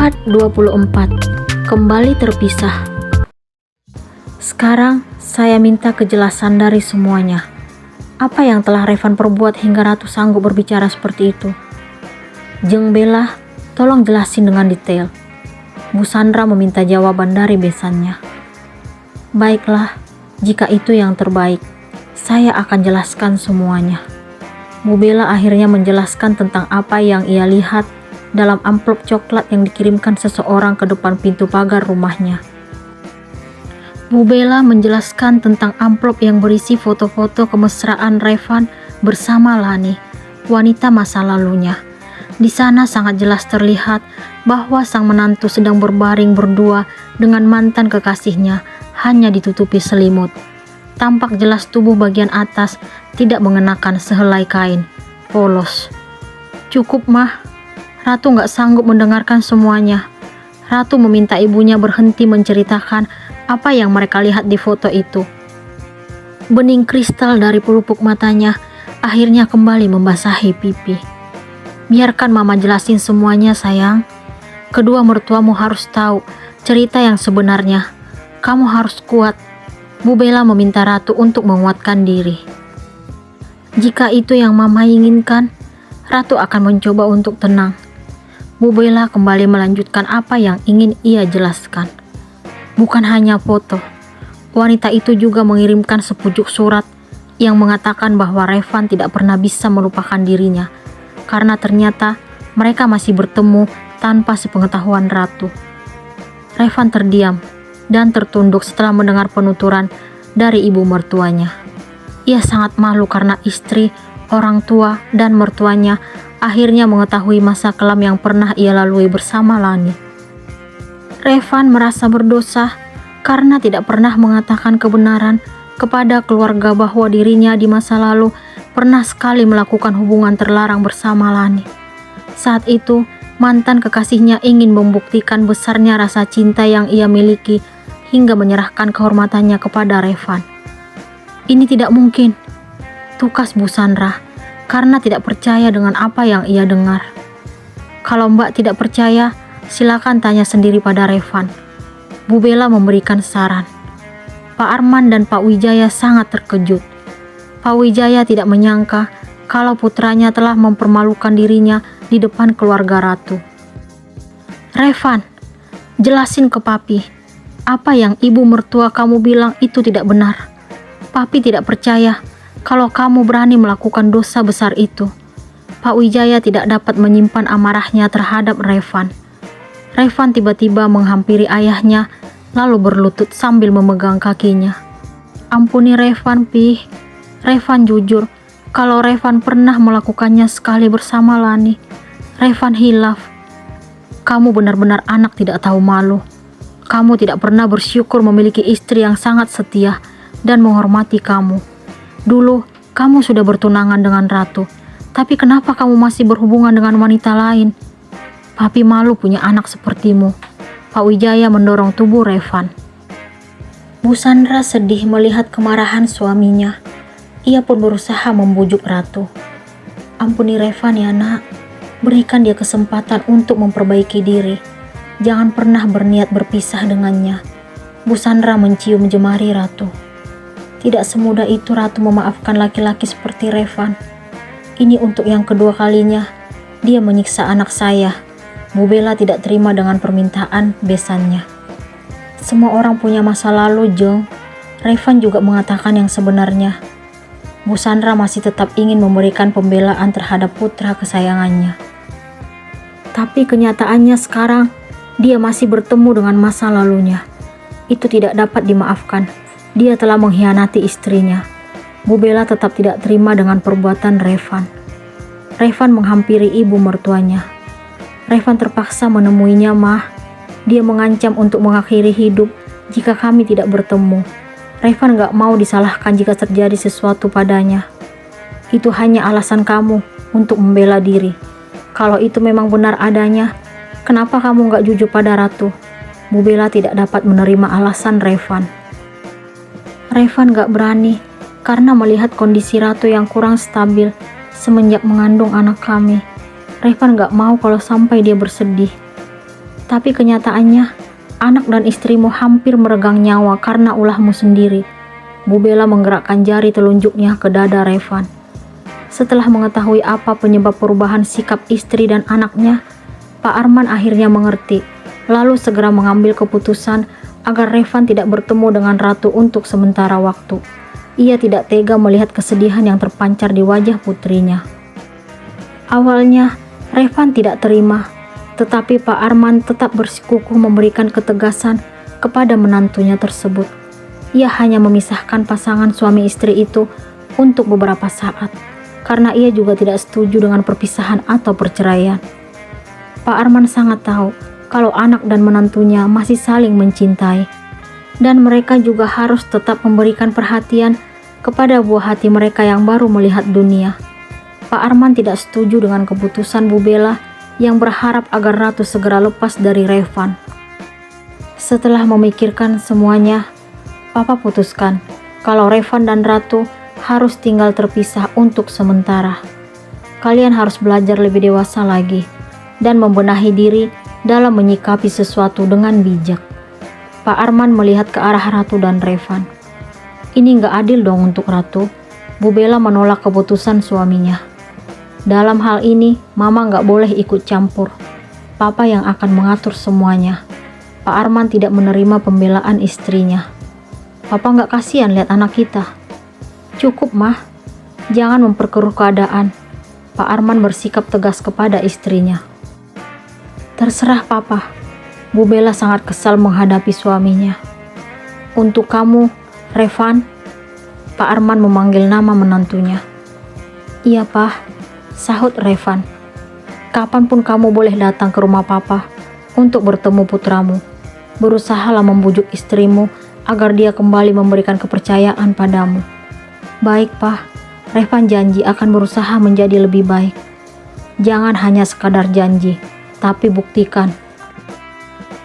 Part 24. Kembali terpisah. Sekarang saya minta kejelasan dari semuanya. Apa yang telah Revan perbuat hingga Ratu sanggup berbicara seperti itu? Jeng Bella, tolong jelasin dengan detail. Bu Sandra meminta jawaban dari besannya. Baiklah, jika itu yang terbaik, saya akan jelaskan semuanya. Bu Bella akhirnya menjelaskan tentang apa yang ia lihat dalam amplop coklat yang dikirimkan seseorang ke depan pintu pagar rumahnya. Bu Bella menjelaskan tentang amplop yang berisi foto-foto kemesraan Revan bersama Lani, wanita masa lalunya. Di sana sangat jelas terlihat bahwa sang menantu sedang berbaring berdua dengan mantan kekasihnya, hanya ditutupi selimut. Tampak jelas tubuh bagian atas tidak mengenakan sehelai kain, polos. Cukup, Mah. Ratu gak sanggup mendengarkan semuanya. Ratu meminta ibunya berhenti menceritakan apa yang mereka lihat di foto itu. Bening kristal dari pelupuk matanya akhirnya kembali membasahi pipi. Biarkan Mama jelasin semuanya, sayang. Kedua mertuamu harus tahu cerita yang sebenarnya. Kamu harus kuat. Bu Bella meminta Ratu untuk menguatkan diri. Jika itu yang Mama inginkan, Ratu akan mencoba untuk tenang. Bu Bella kembali melanjutkan apa yang ingin ia jelaskan. Bukan hanya foto, wanita itu juga mengirimkan sepucuk surat yang mengatakan bahwa Revan tidak pernah bisa melupakan dirinya, karena ternyata mereka masih bertemu tanpa sepengetahuan Ratu. Revan terdiam dan tertunduk setelah mendengar penuturan dari ibu mertuanya. Ia sangat malu karena istri, orang tua, dan mertuanya akhirnya mengetahui masa kelam yang pernah ia lalui bersama Lani. Revan merasa berdosa karena tidak pernah mengatakan kebenaran kepada keluarga bahwa dirinya di masa lalu pernah sekali melakukan hubungan terlarang bersama Lani. Saat itu, mantan kekasihnya ingin membuktikan besarnya rasa cinta yang ia miliki hingga menyerahkan kehormatannya kepada Revan. Ini tidak mungkin, tukas Bu Sandra, karena tidak percaya dengan apa yang ia dengar. Kalau Mbak tidak percaya, silakan tanya sendiri pada Revan. Bu Bella memberikan saran. Pak Arman dan Pak Wijaya sangat terkejut. Pak Wijaya tidak menyangka kalau putranya telah mempermalukan dirinya di depan keluarga Ratu. Revan, jelasin ke Papi, apa yang ibu mertua kamu bilang itu tidak benar. Papi tidak percaya kalau kamu berani melakukan dosa besar itu. Pak Wijaya tidak dapat menyimpan amarahnya terhadap Revan. Revan tiba-tiba menghampiri ayahnya lalu berlutut sambil memegang kakinya. Ampuni Revan, Pi. Revan jujur kalau Revan pernah melakukannya sekali bersama Lani. Revan hilaf. Kamu benar-benar anak tidak tahu malu. Kamu tidak pernah bersyukur memiliki istri yang sangat setia dan menghormati kamu. Dulu, kamu sudah bertunangan dengan Ratu, tapi kenapa kamu masih berhubungan dengan wanita lain? Papi malu punya anak sepertimu. Pak Wijaya mendorong tubuh Revan. Bu Sandra sedih melihat kemarahan suaminya. Ia pun berusaha membujuk Ratu. Ampuni Revan ya nak, berikan dia kesempatan untuk memperbaiki diri. Jangan pernah berniat berpisah dengannya. Bu Sandra mencium jemari Ratu. Tidak semudah itu Ratu memaafkan laki-laki seperti Revan. Ini untuk yang kedua kalinya dia menyiksa anak saya. Bu Bella tidak terima dengan permintaan besannya. Semua orang punya masa lalu, Jeng. Revan juga mengatakan yang sebenarnya. Bu Sandra masih tetap ingin memberikan pembelaan terhadap putra kesayangannya. Tapi kenyataannya sekarang dia masih bertemu dengan masa lalunya. Itu tidak dapat dimaafkan. Dia telah mengkhianati istrinya. Bu Bella tetap tidak terima dengan perbuatan Revan. Revan menghampiri ibu mertuanya. Revan terpaksa menemuinya, Mah. Dia mengancam untuk mengakhiri hidup jika kami tidak bertemu. Revan gak mau disalahkan jika terjadi sesuatu padanya. Itu hanya alasan kamu untuk membela diri. Kalau itu memang benar adanya, kenapa kamu gak jujur pada Ratu? Bu Bella tidak dapat menerima alasan Revan. Revan gak berani karena melihat kondisi Ratu yang kurang stabil semenjak mengandung anak kami. Revan gak mau kalau sampai dia bersedih. Tapi kenyataannya, anak dan istrimu hampir meregang nyawa karena ulahmu sendiri. Bu Bella menggerakkan jari telunjuknya ke dada Revan. Setelah mengetahui apa penyebab perubahan sikap istri dan anaknya, Pak Arman akhirnya mengerti, lalu segera mengambil keputusan agar Revan tidak bertemu dengan Ratu untuk sementara waktu. Ia tidak tega melihat kesedihan yang terpancar di wajah putrinya. Awalnya, Revan tidak terima, tetapi Pak Arman tetap bersikukuh memberikan ketegasan kepada menantunya tersebut. Ia hanya memisahkan pasangan suami istri itu untuk beberapa saat, karena ia juga tidak setuju dengan perpisahan atau perceraian. Pak Arman sangat tahu kalau anak dan menantunya masih saling mencintai, dan mereka juga harus tetap memberikan perhatian kepada buah hati mereka yang baru melihat dunia. Pak Arman tidak setuju dengan keputusan Bu Bella yang berharap agar Ratu segera lepas dari Revan. Setelah memikirkan semuanya, Papa putuskan kalau Revan dan Ratu harus tinggal terpisah untuk sementara. Kalian harus belajar lebih dewasa lagi dan membenahi diri dalam menyikapi sesuatu dengan bijak. Pak Arman melihat ke arah Ratu dan Revan. Ini nggak adil dong untuk Ratu. Bu Bella menolak keputusan suaminya. Dalam hal ini, Mama nggak boleh ikut campur. Papa yang akan mengatur semuanya. Pak Arman tidak menerima pembelaan istrinya. Papa nggak kasihan lihat anak kita. Cukup, Mah. Jangan memperkeruh keadaan. Pak Arman bersikap tegas kepada istrinya. Terserah Papa. Bu Bella sangat kesal menghadapi suaminya. Untuk kamu, Revan. Pak Arman memanggil nama menantunya. Iya, Pak. Sahut Revan. Kapanpun kamu boleh datang ke rumah Papa untuk bertemu putramu. Berusahalah membujuk istrimu agar dia kembali memberikan kepercayaan padamu. Baik, Pak. Revan janji akan berusaha menjadi lebih baik. Jangan hanya sekadar janji, tapi buktikan.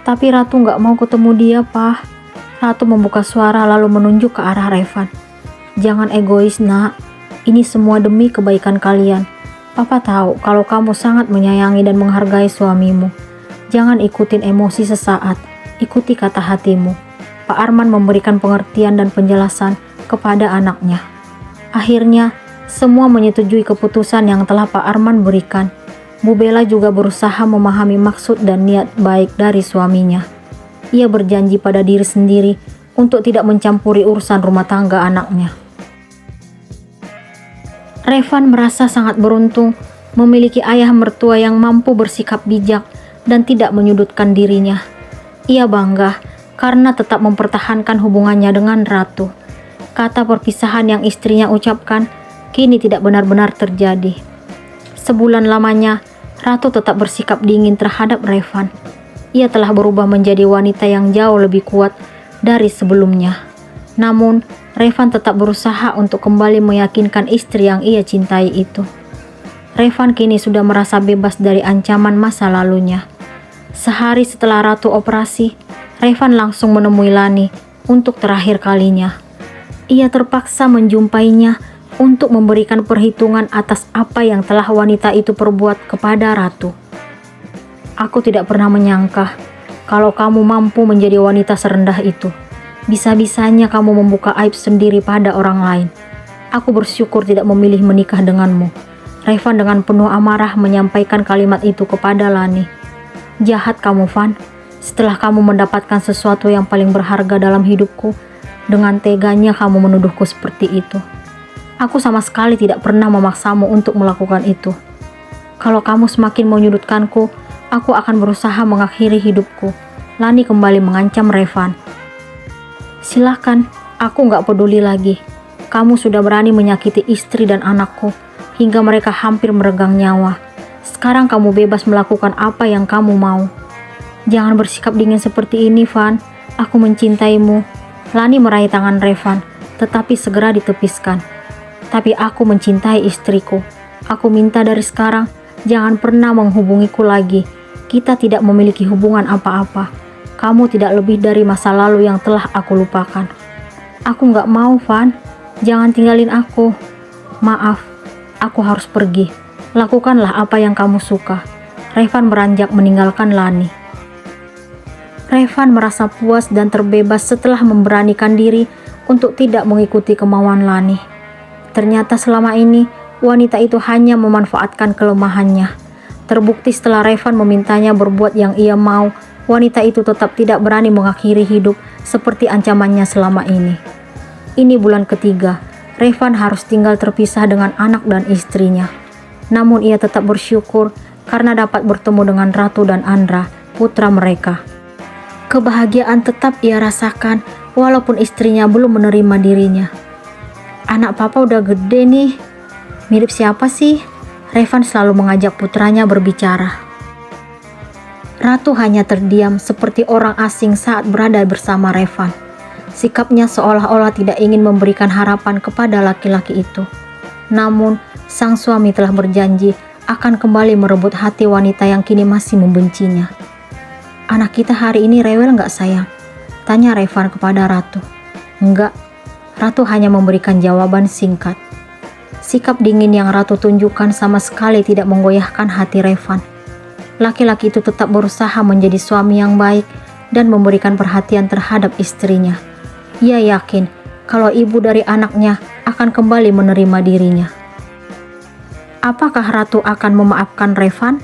Tapi Ratu nggak mau ketemu dia, Pak. Ratu membuka suara lalu menunjuk ke arah Revan. Jangan egois, Nak. Ini semua demi kebaikan kalian. Papa tahu kalau kamu sangat menyayangi dan menghargai suamimu. Jangan ikutin emosi sesaat. Ikuti kata hatimu. Pak Arman memberikan pengertian dan penjelasan kepada anaknya. Akhirnya, semua menyetujui keputusan yang telah Pak Arman berikan. Bu Bella juga berusaha memahami maksud dan niat baik dari suaminya. Ia berjanji pada diri sendiri untuk tidak mencampuri urusan rumah tangga anaknya. Revan merasa sangat beruntung memiliki ayah mertua yang mampu bersikap bijak dan tidak menyudutkan dirinya. Ia bangga karena tetap mempertahankan hubungannya dengan Ratu. Kata perpisahan yang istrinya ucapkan kini tidak benar-benar terjadi. Sebulan lamanya, Ratu tetap bersikap dingin terhadap Revan. Ia telah berubah menjadi wanita yang jauh lebih kuat dari sebelumnya. Namun, Revan tetap berusaha untuk kembali meyakinkan istri yang ia cintai itu. Revan kini sudah merasa bebas dari ancaman masa lalunya. Sehari setelah Ratu operasi, Revan langsung menemui Lani untuk terakhir kalinya. Ia terpaksa menjumpainya untuk memberikan perhitungan atas apa yang telah wanita itu perbuat kepada Ratu. Aku tidak pernah menyangka kalau kamu mampu menjadi wanita serendah itu. Bisa-bisanya kamu membuka aib sendiri pada orang lain. Aku bersyukur tidak memilih menikah denganmu. Revan dengan penuh amarah menyampaikan kalimat itu kepada Lani. Jahat kamu, Van. Setelah kamu mendapatkan sesuatu yang paling berharga dalam hidupku, dengan teganya kamu menuduhku seperti itu. Aku sama sekali tidak pernah memaksamu untuk melakukan itu. Kalau kamu semakin menyudutkanku, aku akan berusaha mengakhiri hidupku. Lani kembali mengancam Revan. Silakan, aku gak peduli lagi. Kamu sudah berani menyakiti istri dan anakku, hingga mereka hampir meregang nyawa. Sekarang kamu bebas melakukan apa yang kamu mau. Jangan bersikap dingin seperti ini, Van. Aku mencintaimu. Lani meraih tangan Revan, tetapi segera ditepiskan. Tapi aku mencintai istriku. Aku minta dari sekarang, jangan pernah menghubungiku lagi. Kita tidak memiliki hubungan apa-apa. Kamu tidak lebih dari masa lalu yang telah aku lupakan. Aku gak mau, Van. Jangan tinggalin aku. Maaf, aku harus pergi. Lakukanlah apa yang kamu suka. Revan beranjak meninggalkan Lani. Revan merasa puas dan terbebas setelah memberanikan diri untuk tidak mengikuti kemauan Lani. Ternyata selama ini wanita itu hanya memanfaatkan kelemahannya. Terbukti setelah Revan memintanya berbuat yang ia mau, wanita itu tetap tidak berani mengakhiri hidup seperti ancamannya selama ini. Ini bulan ketiga, Revan harus tinggal terpisah dengan anak dan istrinya. Namun ia tetap bersyukur karena dapat bertemu dengan Ratu dan Andra, putra mereka. Kebahagiaan tetap ia rasakan walaupun istrinya belum menerima dirinya. Anak papa udah gede nih. Mirip siapa sih? Revan selalu mengajak putranya berbicara. Ratu hanya terdiam seperti orang asing saat berada bersama Revan. Sikapnya seolah-olah tidak ingin memberikan harapan kepada laki-laki itu. Namun, sang suami telah berjanji akan kembali merebut hati wanita yang kini masih membencinya. "Anak kita hari ini rewel nggak sayang?" tanya Revan kepada Ratu. "Enggak." Ratu hanya memberikan jawaban singkat. Sikap dingin yang Ratu tunjukkan sama sekali tidak menggoyahkan hati Revan. Laki-laki itu tetap berusaha menjadi suami yang baik dan memberikan perhatian terhadap istrinya. Ia yakin kalau ibu dari anaknya akan kembali menerima dirinya. Apakah Ratu akan memaafkan Revan?